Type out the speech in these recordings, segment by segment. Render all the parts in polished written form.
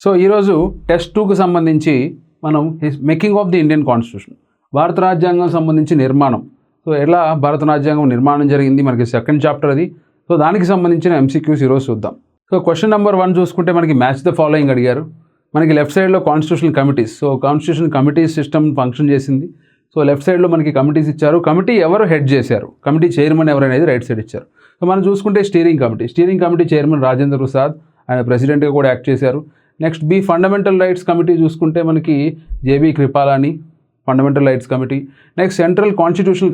So ఈరోజు test 2కు సంబంధించి మనం making of the Indian constitution, భారత రాజ్యాంగం సంబంధించి నిర్మాణం. సో ఎలా భారత రాజ్యాంగం నిర్మాణం జరిగింది, మనకి సెకండ్ చాప్టర్ అది. సో దానికి సంబంధించిన ఎంసీక్యూస్ ఈరోజు చూద్దాం. సో క్వశ్చన్ నెంబర్ 1 చూసుకుంటే మనకి మ్యాచ్ ద ఫాలోయింగ్ అడిగారు. మనకి లెఫ్ట్ సైడ్లో constitutional committees. So constitution committees system function చేసింది. సో లెఫ్ట్ సైడ్లో మనకి కమిటీస్ ఇచ్చారు. కమిటీ ఎవరు హెడ్ చేశారు, కమిటీ చైర్మన్ ఎవరు అనేది రైట్ సైడ్ ఇచ్చారు. సో మనం చూసుకుంటే steering committee chairman Rajendra Prasad, ఆయన ప్రెసిడెంట్గా కూడా యాక్ట్ చేశారు. Next B fundamental rights committee చూసుకుంటే మనకి JB Kripalani, fundamental rights committee. Next central constitutional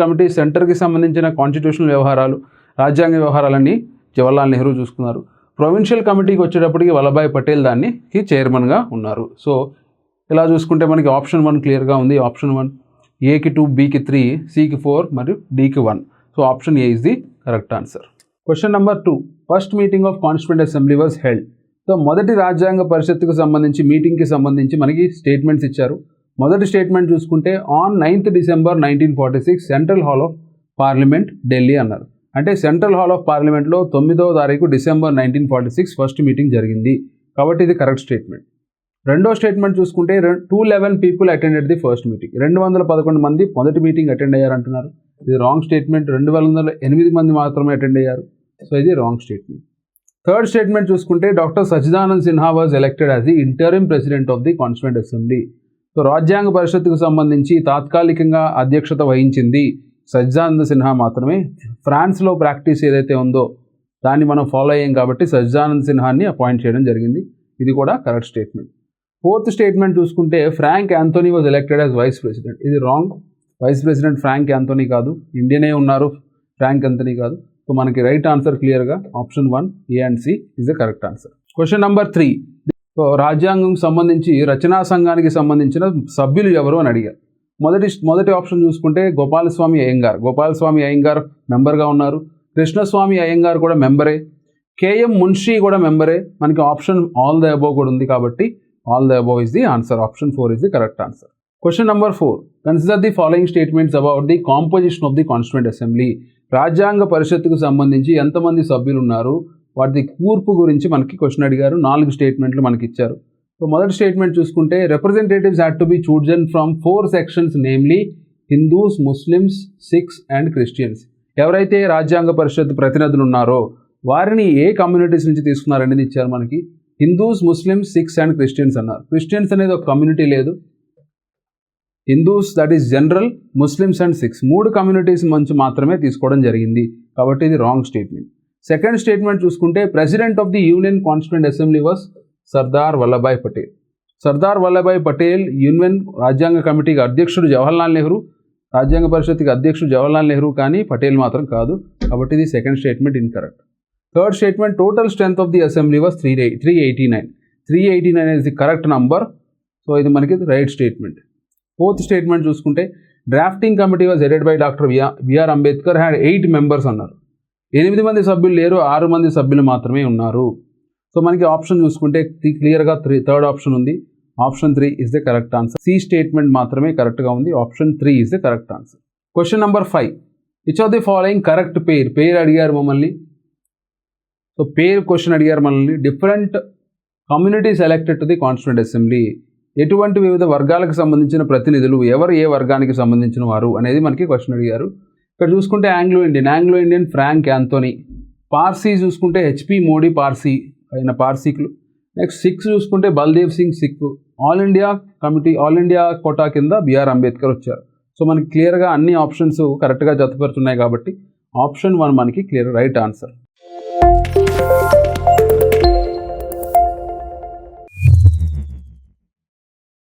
committee సెంటర్కి సంబంధించిన కాన్స్టిట్యూషనల్ వ్యవహారాలు, రాజ్యాంగ వ్యవహారాలన్నీ జవహర్లాల్ నెహ్రూ చూసుకున్నారు. ప్రొవిన్షియల్ కమిటీకి వచ్చేటప్పటికి వల్లభాయ్ పటేల్ దానికి చైర్మన్గా ఉన్నారు. సో ఇలా చూసుకుంటే మనకి ఆప్షన్ 1 క్లియర్గా ఉంది. ఆప్షన్ 1 ఏకి 2, బికి 3, సికి 4 మరియు డికి 1. So option A is the correct answer. Question number 2, first meeting of constituent assembly was held. So మొదటి రాజ్యాంగ పరిషత్తుకు సంబంధించి మీటింగ్కి సంబంధించి మనకి స్టేట్మెంట్స్ ఇచ్చారు. మొదటి స్టేట్మెంట్ చూసుకుంటే on 9th December 1946 central hall of parliament Delhi అన్నారు. అంటే సెంట్రల్ హాల్ ఆఫ్ పార్లమెంట్లో 9వ తారీఖు డిసెంబర్ 1946 ఫస్ట్ మీటింగ్ జరిగింది, కాబట్టి ఇది కరెక్ట్ స్టేట్మెంట్. రెండో స్టేట్మెంట్ చూసుకుంటే 211 people attended the first meeting. 211 మంది మొదటి మీటింగ్ అటెండ్ అయ్యారంటున్నారు. ఇది రాంగ్ స్టేట్మెంట్. 208 మంది మాత్రమే అటెండ్ అయ్యారు. సో ఇది రాంగ్ స్టేట్మెంట్. థర్డ్ స్టేట్మెంట్ చూసుకుంటే doctor Sachchidanand Sinha was elected as the interim president of the constituent assembly. So రాజ్యాంగ పరిషత్తుకు సంబంధించి తాత్కాలికంగా అధ్యక్షత వహించింది సచ్చిదానంద్ సిన్హా మాత్రమే. ఫ్రాన్స్లో ప్రాక్టీస్ ఏదైతే ఉందో దాన్ని మనం ఫాలో అయ్యాం కాబట్టి సచ్చిదానంద్ సిన్హాని అపాయింట్ చేయడం జరిగింది. ఇది కూడా కరెక్ట్ స్టేట్మెంట్. ఫోర్త్ స్టేట్మెంట్ చూసుకుంటే Frank Anthony was elected as vice president. ఇది wrong. Vice president Frank Anthony కాదు, ఇండియనే ఉన్నారు, ఫ్రాంక్ యాంథోనీ కాదు. సో మనకి రైట్ ఆన్సర్ క్లియర్గా option 1 A and C is the correct answer. Question number 3, so రాజ్యాంగం సంబంధించి రచనా సంఘానికి సంబంధించిన సభ్యులు ఎవరు అని అడిగారు. మొదటి ఆప్షన్ చూసుకుంటే గోపాలస్వామి అయ్యంగార్ మెంబర్గా ఉన్నారు. కృష్ణస్వామి అయ్యంగార్ కూడా మెంబరే. కేఎం మున్షి కూడా మెంబరే. మనకి ఆప్షన్ ఆల్ ద అబోవ్ కూడా ఉంది కాబట్టి all the above is the answer. Option 4 is the correct answer. Question number 4, consider the following statements about the composition of the constituent assembly. రాజ్యాంగ పరిషత్తుకు సంబంధించి ఎంతమంది సభ్యులు ఉన్నారు, వాటి కూర్పు గురించి మనకి క్వశ్చన్ అడిగారు. 4 స్టేట్మెంట్లు మనకి ఇచ్చారు. సో మొదటి స్టేట్మెంట్ చూసుకుంటే representatives had to be chosen from 4 sections, namely Hindus, Muslims, Sikhs and Christians. ఎవరైతే రాజ్యాంగ పరిషత్ ప్రతినిధులు ఉన్నారో వారిని ఏ కమ్యూనిటీస్ నుంచి తీసుకున్నారనేది ఇచ్చారు మనకి. Hindus, Muslims, Sikhs and Christians అన్నారు. క్రిస్టియన్స్ అనేది ఒక కమ్యూనిటీ లేదు. Hindus that is general, Muslims and Sikhs 3 communities నుంచి మాత్రమే తీసుకోవడం జరిగింది, కాబట్టి ఇది రాంగ్ స్టేట్మెంట్. సెకండ్ స్టేట్మెంట్ చూసుకుంటే president of the union constituent assembly was Sardar Vallabhbhai Patel. Union రాజ్యాంగ కమిటీకి అధ్యక్షుడు జవహర్లాల్ నెహ్రూ, రాజ్యాంగ పరిషత్కి అధ్యక్షుడు జవహర్లాల్ నెహ్రూ, కానీ పటేల్ మాత్రం కాదు, కాబట్టి ఇది second statement incorrect. Third statement total strength of the assembly was 389. 389 is the correct number. So ఇది మనకి రైట్ స్టేట్మెంట్. ఫోర్త్ స్టేట్మెంట్ చూసుకుంటే drafting committee was headed by doctor BR Ambedkar, had 8 members అన్నారు. 8 మంది సభ్యులు లేరు, 6 మంది సభ్యులు మాత్రమే ఉన్నారు. సో మనకి ఆప్షన్ చూసుకుంటే క్లియర్గా థర్డ్ ఆప్షన్ ఉంది. Option 3 is the correct answer. C statement మాత్రమే కరెక్ట్గా ఉంది. Option 3 is the correct answer. Question number 5, which of the following correct pair అడిగారు మమ్మల్ని. సో పేర్ క్వశ్చన్ అడిగారు మనల్ని. Different communities elected to the constituent assembly. ఎటువంటి వివిధ వర్గాలకు సంబంధించిన ప్రతినిధులు, ఎవరు ఏ వర్గానికి సంబంధించిన వారు అనేది మనకి క్వశ్చన్ అడిగారు. ఇక్కడ చూసుకుంటే Anglo Indian Frank Anthony. Parsi చూసుకుంటే హెచ్పి మోడీ పార్సీ, అయిన పార్సీకులు. నెక్స్ట్ సిక్స్ చూసుకుంటే Baldev Singh Sikh. All India quota కింద బిఆర్ అంబేద్కర్ వచ్చారు. సో మనకి క్లియర్గా అన్ని ఆప్షన్స్ కరెక్ట్గా జతపరుచున్నాయి కాబట్టి ఆప్షన్ 1 మనకి క్లియర్ రైట్ ఆన్సర్.